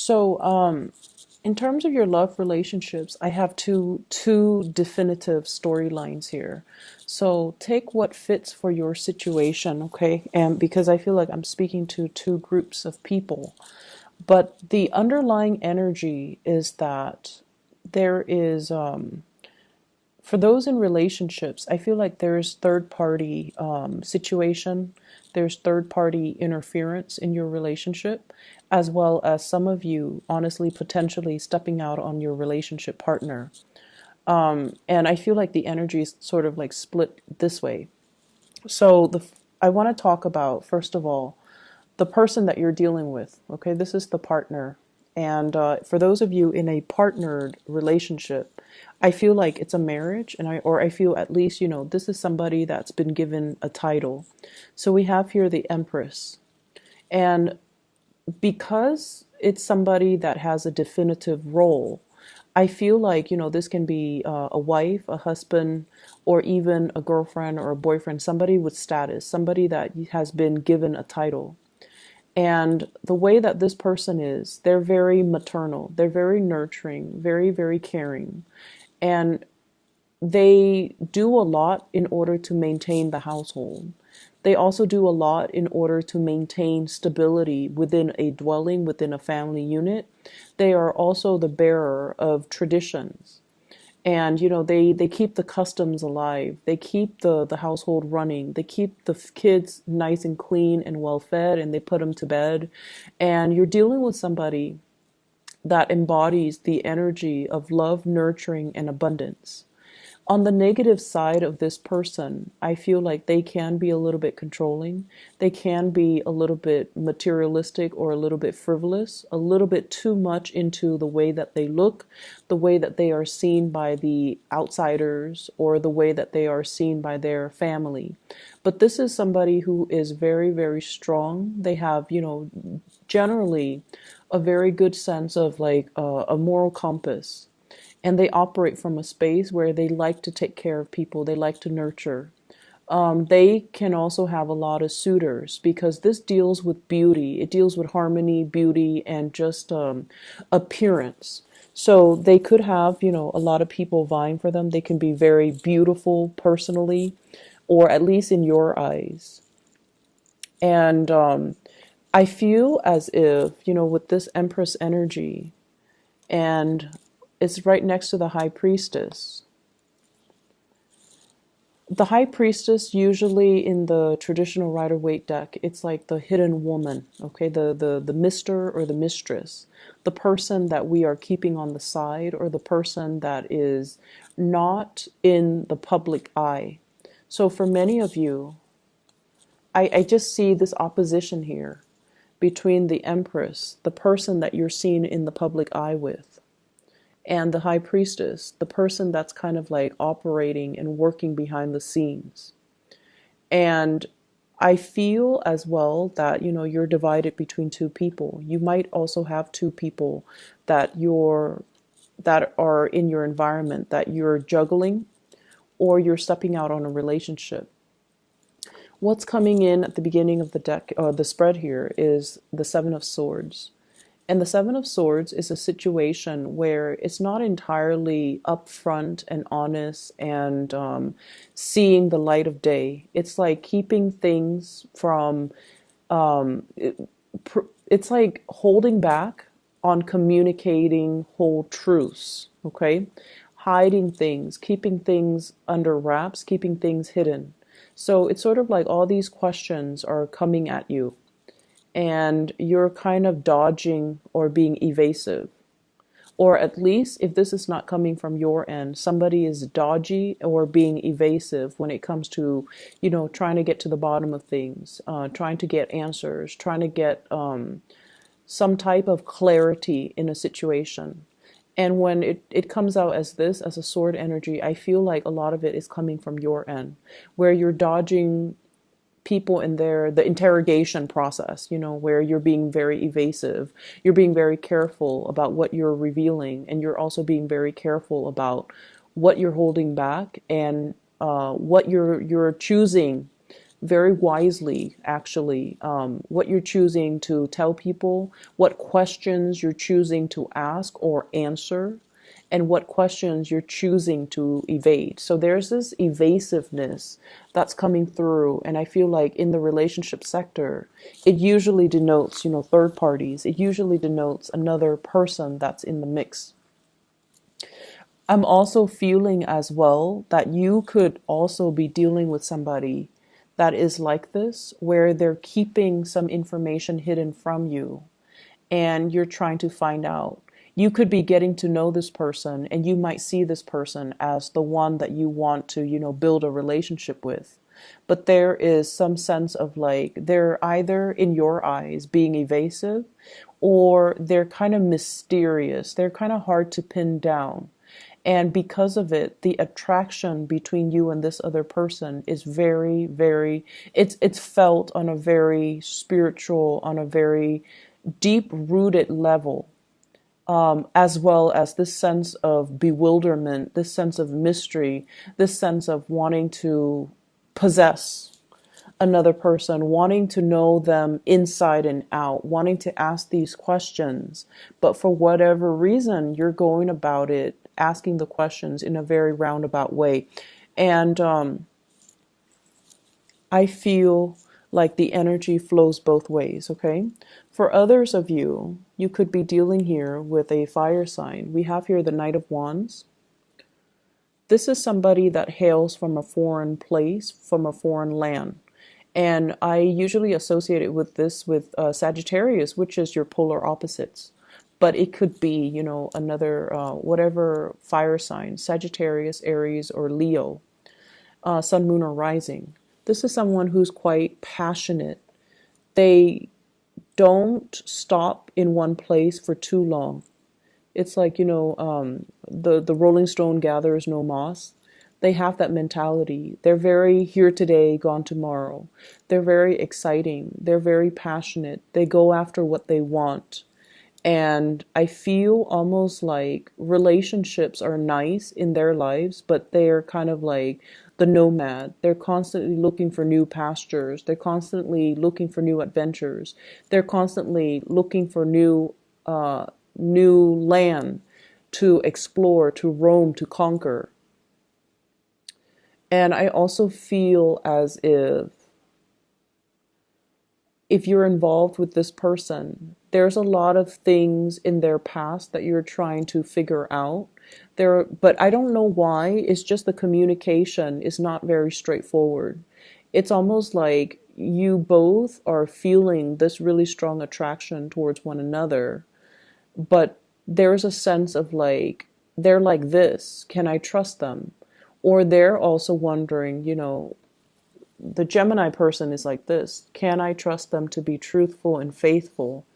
So, in terms of your love relationships, I have two definitive storylines here. So take what fits for your situation, okay? And because I feel like I'm speaking to two groups of people, but the underlying energy is that there is for those in relationships, I feel like there's third party situation, there's third party interference in your relationship, as well as some of you honestly potentially stepping out on your relationship partner. And I feel like the energy is sort of like split this way. So I want to talk about, first of all, the person that you're dealing with. Okay, this is the partner. And for those of you in a partnered relationship, I feel like it's a marriage, and I feel at least, this is somebody that's been given a title. So we have here the Empress. And because it's somebody that has a definitive role, I feel like, this can be a wife, a husband, or even a girlfriend or a boyfriend, somebody with status, somebody that has been given a title. And the way that this person is, they're very maternal, they're very nurturing, very, very caring. And they do a lot in order to maintain the household. They also do a lot in order to maintain stability within a dwelling, within a family unit. They are also the bearer of traditions. And they keep the customs alive. They keep the household running. They keep the kids nice and clean and well fed, and they put them to bed. And you're dealing with somebody that embodies the energy of love, nurturing, and abundance. On the negative side of this person, I feel like they can be a little bit controlling. They can be a little bit materialistic or a little bit frivolous, a little bit too much into the way that they look, the way that they are seen by the outsiders, or the way that they are seen by their family. But this is somebody who is very, very strong. They have, generally a very good sense of like a moral compass, and they operate from a space where they like to take care of people, they like to nurture. They can also have a lot of suitors because this deals with beauty. It deals with harmony, beauty, and just appearance. So they could have, a lot of people vying for them. They can be very beautiful personally, or at least in your eyes. And I feel as if, with this Empress energy, and it's right next to the High Priestess. The High Priestess, usually in the traditional Rider-Waite deck, it's like the hidden woman, okay? The mister or the mistress, the person that we are keeping on the side, or the person that is not in the public eye. So for many of you, I just see this opposition here between the Empress, the person that you're seen in the public eye with, and the High Priestess, the person that's kind of like operating and working behind the scenes. And I feel as well that, you're divided between two people. You might also have two people that are in your environment that you're juggling, or you're stepping out on a relationship. What's coming in at the beginning of the deck, or the spread here, is the Seven of Swords. And the Seven of Swords is a situation where it's not entirely upfront and honest and seeing the light of day. It's like keeping things from, it's like holding back on communicating whole truths, okay? Hiding things, keeping things under wraps, keeping things hidden. So it's sort of like all these questions are coming at you, and you're kind of dodging or being evasive. Or at least if this is not coming from your end, somebody is dodgy or being evasive when it comes to, trying to get to the bottom of things, trying to get answers, trying to get some type of clarity in a situation. And when it comes out as this, as a sword energy, I feel like a lot of it is coming from your end, where you're dodging people in the interrogation process, where you're being very evasive. You're being very careful about what you're revealing, and you're also being very careful about what you're holding back, and what you're choosing very wisely, actually, what you're choosing to tell people, what questions you're choosing to ask or answer, and what questions you're choosing to evade. So there's this evasiveness that's coming through. And I feel like in the relationship sector, it usually denotes, third parties. It usually denotes another person that's in the mix. I'm also feeling as well that you could also be dealing with somebody that is like this, where they're keeping some information hidden from you and you're trying to find out. You could be getting to know this person and you might see this person as the one that you want to, build a relationship with. But there is some sense of like, they're either in your eyes being evasive or they're kind of mysterious. They're kind of hard to pin down. And because of it, the attraction between you and this other person is very, very, it's felt on a very spiritual, on a very deep rooted level, as well as this sense of bewilderment, this sense of mystery, this sense of wanting to possess another person, wanting to know them inside and out, wanting to ask these questions. But for whatever reason, you're going about it, asking the questions in a very roundabout way. And I feel like the energy flows both ways, okay? For others of you, you could be dealing here with a fire sign. We have here the Knight of Wands. This is somebody that hails from a foreign place, from a foreign land. And I usually associate it with this with Sagittarius, which is your polar opposites. But it could be, another, whatever fire sign, Sagittarius, Aries, or Leo, Sun, Moon, or Rising. This is someone who's quite passionate. They don't stop in one place for too long. It's like, the Rolling Stone gathers no moss. They have that mentality. They're very here today, gone tomorrow. They're very exciting. They're very passionate. They go after what they want. And I feel almost like relationships are nice in their lives, but they're kind of like the nomad. They're constantly looking for new pastures. They're constantly looking for new adventures. They're constantly looking for new land to explore, to roam, to conquer. And I also feel as if you're involved with this person, there's a lot of things in their past that you're trying to figure out. But I don't know why. It's just the communication is not very straightforward. It's almost like you both are feeling this really strong attraction towards one another, but there's a sense of like, they're like this. Can I trust them? Or they're also wondering, the Gemini person is like this. Can I trust them to be truthful and faithful?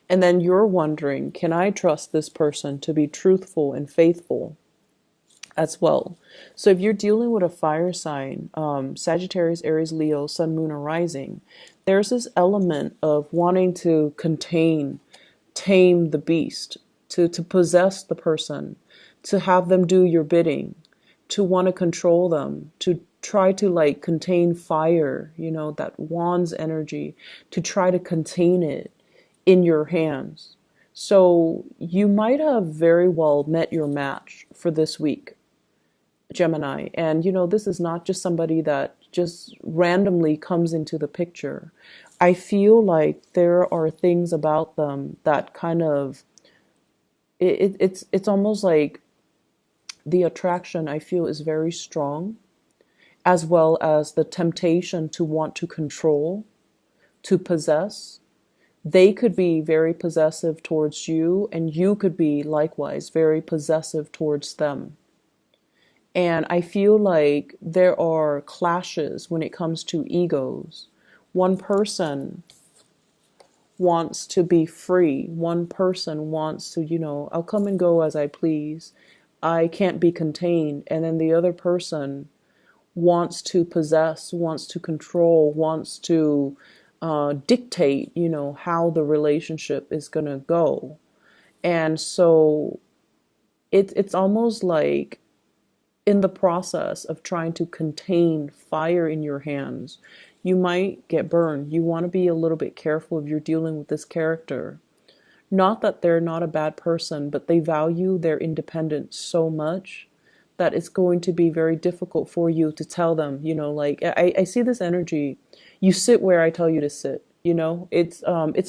And then you're wondering, can I trust this person to be truthful and faithful as well? So if you're dealing with a fire sign, Sagittarius, Aries, Leo, Sun, Moon, or Rising, there's this element of wanting to tame the beast, to possess the person, to have them do your bidding, to want to control them, to try to like contain fire, that wand's energy, to try to contain it in your hands. So you might have very well met your match for this week, Gemini. And this is not just somebody that just randomly comes into the picture. I feel like there are things about them that kind of, it's almost like the attraction I feel is very strong, as well as the temptation to want to control, to possess. They could be very possessive towards you, and you could be likewise very possessive towards them. And I feel like there are clashes when it comes to egos. One person wants to be free. One person wants to, I'll come and go as I please. I can't be contained. And then the other person wants to possess, wants to control, wants to dictate, how the relationship is going to go. And so it's almost like in the process of trying to contain fire in your hands, You might get burned. You want to be a little bit careful if you're dealing with this character. Not that they're not a bad person, but they value their independence so much that it's going to be very difficult for you to tell them, like I see this energy. You sit where I tell you to sit. It's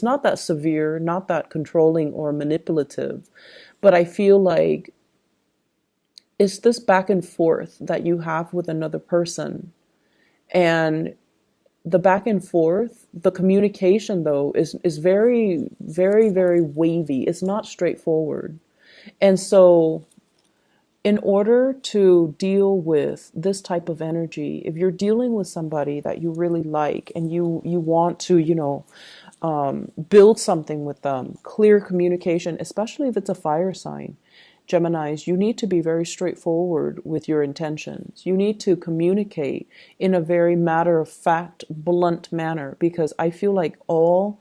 not that severe, not that controlling or manipulative, but I feel like it's this back and forth that you have with another person. And the back and forth, the communication though is very, very, very wavy. It's not straightforward. And so in order to deal with this type of energy, if you're dealing with somebody that you really like and you want to, build something with them, clear communication, especially if it's a fire sign, Geminis, you need to be very straightforward with your intentions. You need to communicate in a very matter of fact, blunt manner, because I feel like all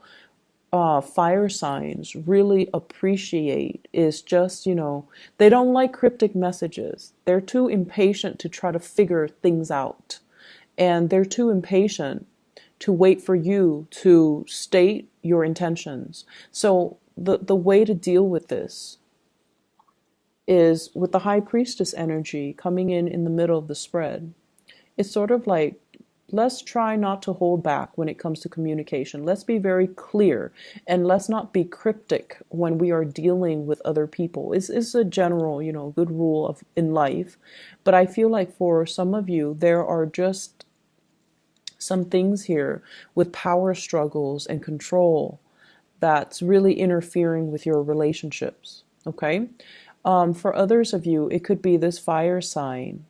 fire signs really appreciate is just, they don't like cryptic messages. They're too impatient to try to figure things out. And they're too impatient to wait for you to state your intentions. So the way to deal with this is with the high priestess energy coming in the middle of the spread. It's sort of like, let's try not to hold back when it comes to communication. Let's be very clear and let's not be cryptic when we are dealing with other people. It's a general, good rule in life. But I feel like for some of you, there are just some things here with power struggles and control that's really interfering with your relationships. Okay? For others of you, it could be this fire sign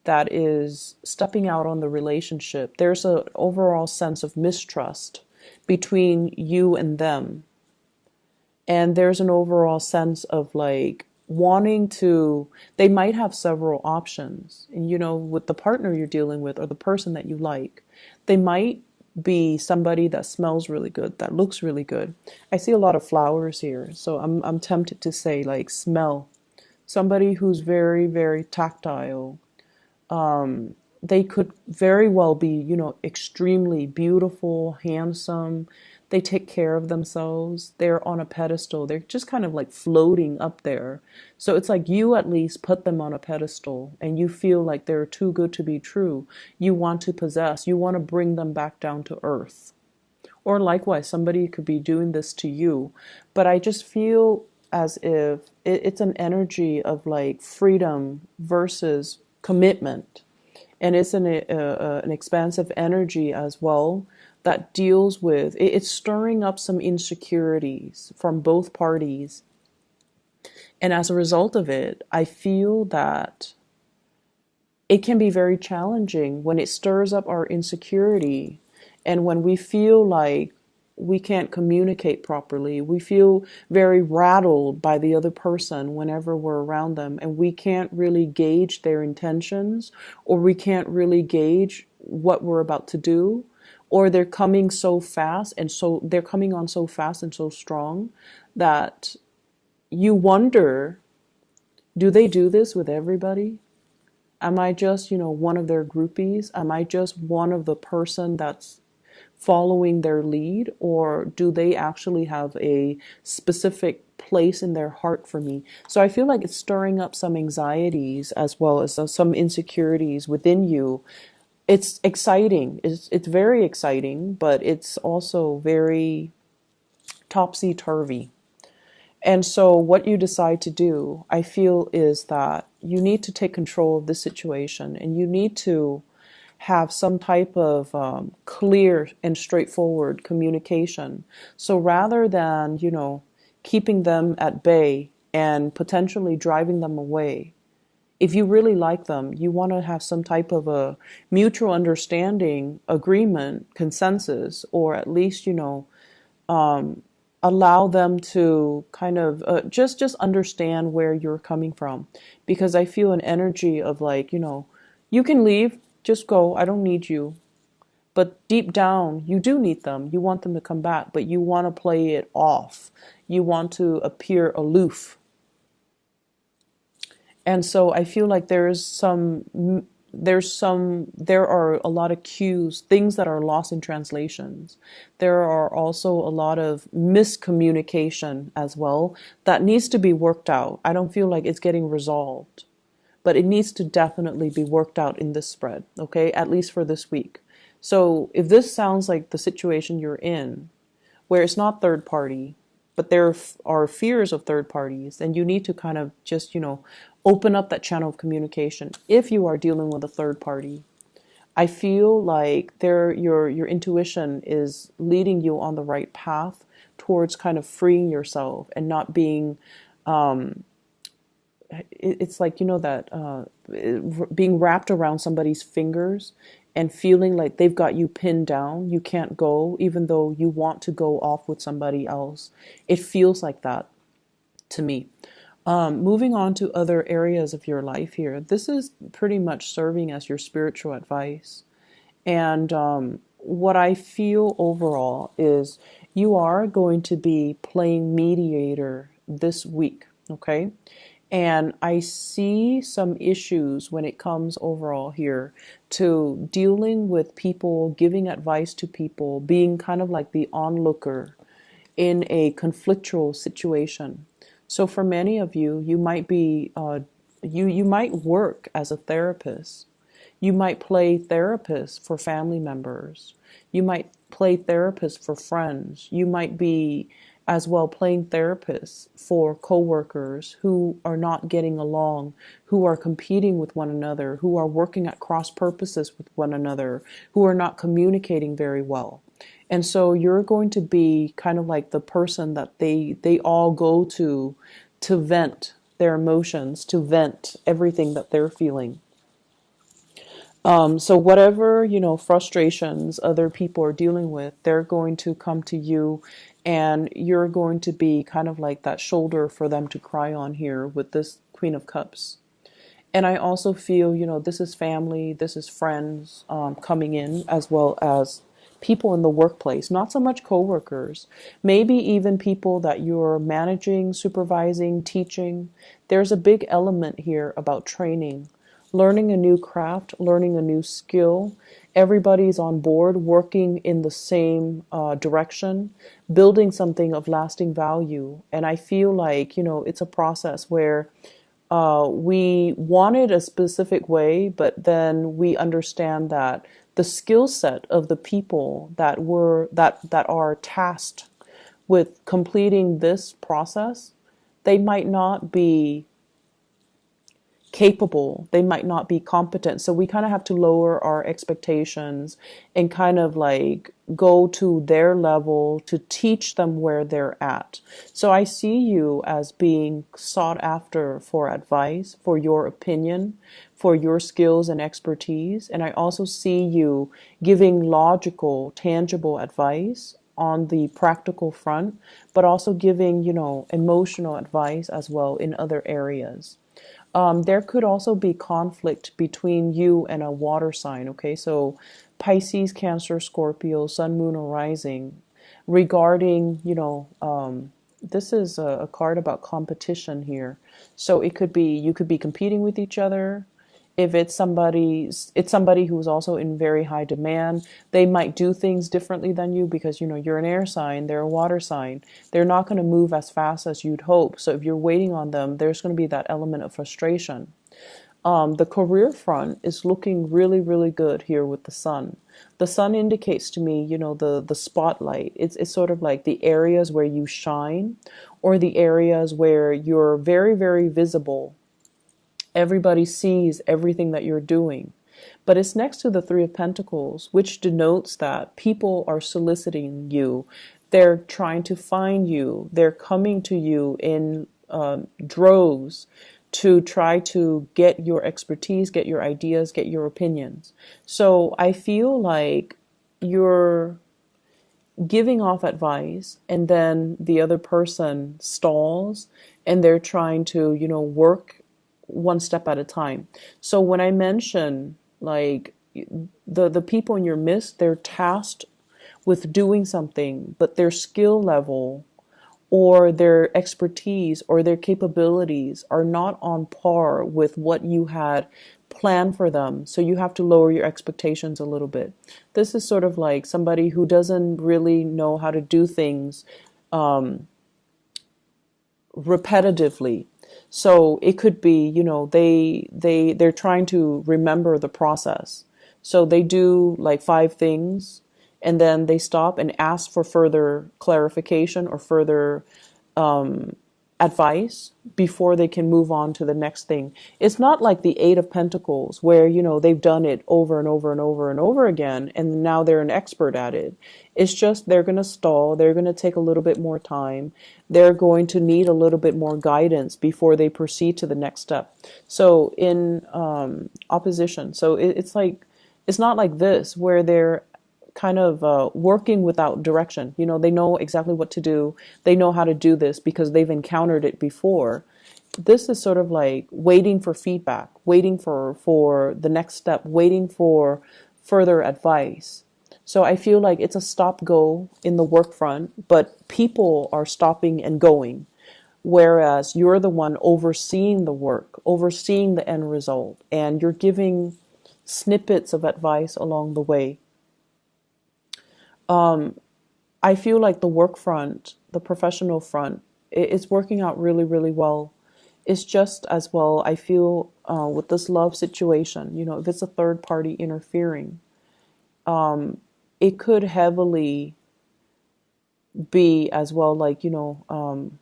that is stepping out on the relationship. There's an overall sense of mistrust between you and them. And there's an overall sense of like wanting to, they might have several options. And with the partner you're dealing with or the person that you like, they might be somebody that smells really good, that looks really good. I see a lot of flowers here, so I'm tempted to say like smell. Somebody who's very, very tactile. They could very well be, extremely beautiful, handsome. They take care of themselves. They're on a pedestal. They're just kind of like floating up there. So it's like you at least put them on a pedestal and you feel like they're too good to be true. You want to possess. You want to bring them back down to earth. Or likewise, somebody could be doing this to you. But I just feel as if it's an energy of like freedom versus commitment. And it's an expansive energy as well that deals with, it's stirring up some insecurities from both parties. And as a result of it, I feel that it can be very challenging when it stirs up our insecurity and when we feel like we can't communicate properly. We feel very rattled by the other person whenever we're around them, and we can't really gauge their intentions, or we can't really gauge what we're about to do, or they're coming so fast and so they're coming on so fast and so strong that you wonder, do they do this with everybody? Am I just, one of their groupies? Am I just one of the person that's following their lead, or do they actually have a specific place in their heart for me? So I feel like it's stirring up some anxieties as well as some insecurities within you. It's exciting. It's very exciting, but it's also very topsy-turvy. And so what you decide to do, I feel, is that you need to take control of the situation and you need to have some type of clear and straightforward communication. So rather than, keeping them at bay and potentially driving them away, if you really like them, you want to have some type of a mutual understanding, agreement, consensus, or at least, allow them to kind of just understand where you're coming from. Because I feel an energy of like, you can leave, just go, I don't need you. But deep down, you do need them. You want them to come back, but you want to play it off. You want to appear aloof. And so I feel like there is some there are a lot of cues, things that are lost in translations. There are also a lot of miscommunication as well that needs to be worked out. I don't feel like it's getting resolved, but it needs to definitely be worked out in this spread, okay? At least for this week. So if this sounds like the situation you're in, where it's not third party, but there are fears of third parties, then you need to kind of just, open up that channel of communication if you are dealing with a third party. I feel like your intuition is leading you on the right path towards kind of freeing yourself and not being it's like, that being wrapped around somebody's fingers and feeling like they've got you pinned down. You can't go, even though you want to go off with somebody else. It feels like that to me. Moving on to other areas of your life here, this is pretty much serving as your spiritual advice. And what I feel overall is you are going to be playing mediator this week, okay? And I see some issues when it comes overall here to dealing with people, giving advice to people, being kind of like the onlooker in a conflictual situation. So for many of you, you might be, you might work as a therapist. You might play therapist for family members. You might play therapist for friends. You might be as well playing therapists for coworkers who are not getting along, who are competing with one another, who are working at cross purposes with one another, who are not communicating very well. And so you're going to be kind of like the person that they all go to vent their emotions, to vent everything that they're feeling. So whatever, frustrations other people are dealing with, they're going to come to you and you're going to be kind of like that shoulder for them to cry on here with this Queen of Cups. And I also feel, this is family, this is friends coming in, as well as people in the workplace, not so much coworkers, maybe even people that you're managing, supervising, teaching. There's a big element here about training, learning a new craft, learning a new skill. Everybody's on board, working in the same direction, building something of lasting value. And I feel like, it's a process where we wanted a specific way, but then we understand that the skill set of the people that are tasked with completing this process, they might not be capable, they might not be competent. So we kind of have to lower our expectations and kind of like go to their level to teach them where they're at. So I see you as being sought after for advice, for your opinion, for your skills and expertise. And I also see you giving logical, tangible advice on the practical front, but also giving, emotional advice as well in other areas. There could also be conflict between you and a water sign, okay? So Pisces, Cancer, Scorpio, Sun, Moon, or Rising, regarding, this is a card about competition here. So it could be, you could be competing with each other. If it's somebody who's also in very high demand, they might do things differently than you because, you're an air sign, they're a water sign. They're not going to move as fast as you'd hope. So if you're waiting on them, there's going to be that element of frustration. The career front is looking really, really good here with the sun. The sun indicates to me, the spotlight. It's sort of like the areas where you shine or the areas where you're very, very visible. Everybody sees everything that you're doing. But it's next to the Three of Pentacles, which denotes that people are soliciting you. They're trying to find you. They're coming to you in droves to try to get your expertise, get your ideas, get your opinions. So I feel like you're giving off advice and then the other person stalls and they're trying to, work one step at a time. So when I mention like the people in your midst, they're tasked with doing something, but their skill level or their expertise or their capabilities are not on par with what you had planned for them. So you have to lower your expectations a little bit. This is sort of like somebody who doesn't really know how to do things repetitively. So it could be, they're trying to remember the process. So they do like five things and then they stop and ask for further clarification or further advice before they can move on to the next thing. It's not like the Eight of Pentacles where, they've done it over and over and over and over again and now they're an expert at it. It's just they're going to stall, they're going to take a little bit more time, they're going to need a little bit more guidance before they proceed to the next step. So in opposition, so it's like, it's not like this where they're kind of working without direction. They know exactly what to do. They know how to do this because they've encountered it before. This is sort of like waiting for feedback, waiting for the next step, waiting for further advice. So I feel like it's a stop go in the work front, but people are stopping and going. Whereas you're the one overseeing the work, overseeing the end result, and you're giving snippets of advice along the way. I feel like the work front, the professional front, it's working out really, really well. It's just as well, I feel, with this love situation, if it's a third party interfering, it could heavily be as well, like, I'm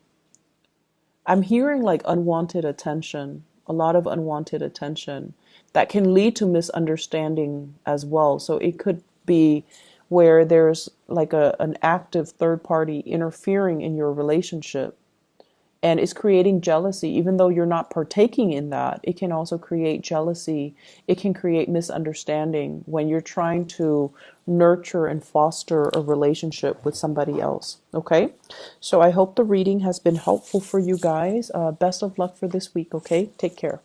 hearing like unwanted attention, a lot of unwanted attention that can lead to misunderstanding as well. So it could be where there's like an active third party interfering in your relationship and it's creating jealousy. Even though you're not partaking in that, it can also create jealousy. It can create misunderstanding when you're trying to nurture and foster a relationship with somebody else. Okay, so I hope the reading has been helpful for you guys. Best of luck for this week. Okay, take care.